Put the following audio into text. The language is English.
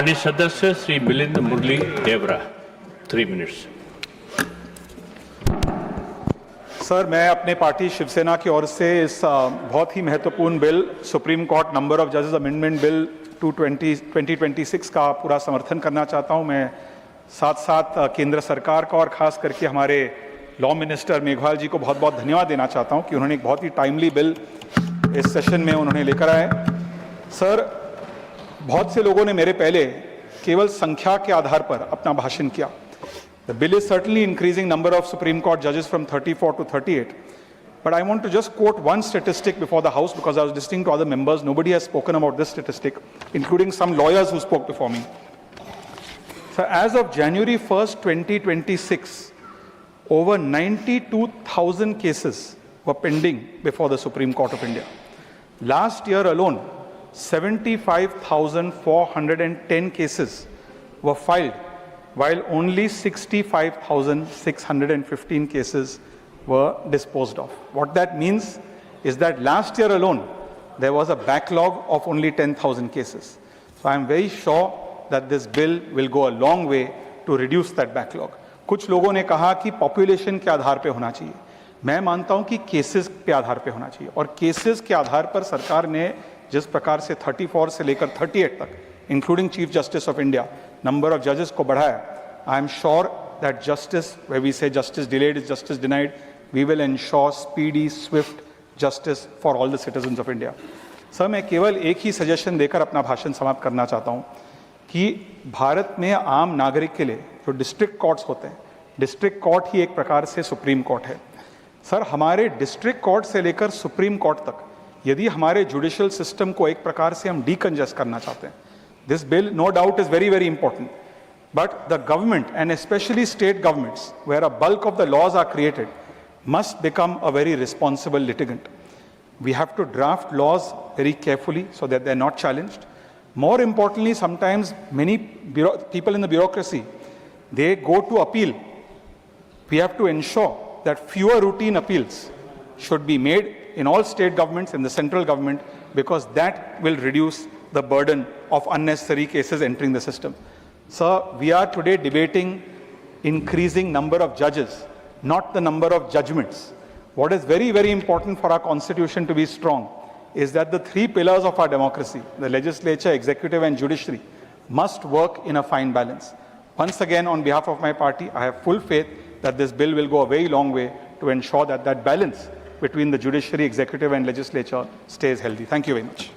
माननीय सदस्य श्री मिलिंद मुरली देवरा 3 minutes. Sir, मैं अपने पार्टी शिवसेना की ओर से इस बहुत ही महत्वपूर्ण bill supreme court number of जजेस अमेंडमेंट बिल 2026 का पूरा समर्थन करना चाहता हूं। मैं साथ साथ केंद्र सरकार का और खास करके हमारे लॉ मिनिस्टर मेघवाल जी को बहुत बहुत धन्यवाद देना चाहता हूं कि उन्होंने एक बहुत ही टाइमली बिल इस सेशन में उन्होंने लेकर आए। सर, बहुत से लोगों ने मेरे पहले केवल संख्या के आधार पर अपना भाषण किया। The bill is certainly increasing number of Supreme Court judges from 34 to 38. But I want to just quote one statistic before the House because I was listening to other members. Nobody has spoken about this statistic, including some lawyers who spoke before me. So as of January 1st, 2026, over 92,000 cases were pending before the Supreme Court of India. Last year alone, 75,410 cases were filed, while only 65,615 cases were disposed of. What that means is that last year alone, there was a backlog of only 10,000 cases. So I am very sure that this bill will go a long way to reduce that backlog. कुछ लोगों ने कहा कि population के आधार पे होना चाहिए। मैं मानता हूं कि केसेस पे आधार पे होना चाहिए, और केसेस के आधार पर सरकार ने जिस प्रकार से 34 से लेकर 38 तक, including chief justice of India, number of जजेस को बढ़ाया, I am sure that justice, where we say justice delayed is justice denied, we will ensure speedy, swift justice for all the citizens of India. Sir, मैं केवल एक ही suggestion देकर अपना भाषण समाप्त करना चाहता हूं कि भारत में आम नागरिक के लिए जो डिस्ट्रिक्ट कोर्ट्स होते हैं, डिस्ट्रिक्ट कोर्ट ही एक प्रकार से सुप्रीम कोर्ट है। सर, हमारे डिस्ट्रिक्ट कोर्ट से लेकर सुप्रीम कोर्ट तक यदि हमारे जुडिशियल सिस्टम को एक प्रकार से हम डीकंजेस्ट करना चाहते हैं, this bill no doubt is very very important, but the government and specially state governments where a bulk of the laws are created must become a very responsible litigant. We have to draft laws very carefully so that they're not challenged. More importantly, sometimes many people in the bureaucracy, they go to appeal. We have to ensure that fewer routine appeals should be made in all state governments and the central government, because that will reduce the burden of unnecessary cases entering the system. Sir, we are today debating increasing number of judges, not the number of judgments. What is very, very important for our constitution to be strong is that the three pillars of our democracy, the legislature, executive and judiciary, must work in a fine balance. Once again, on behalf of my party, I have full faith that this bill will go a very long way to ensure that that balance between the judiciary, executive and legislature stays healthy. Thank you very much.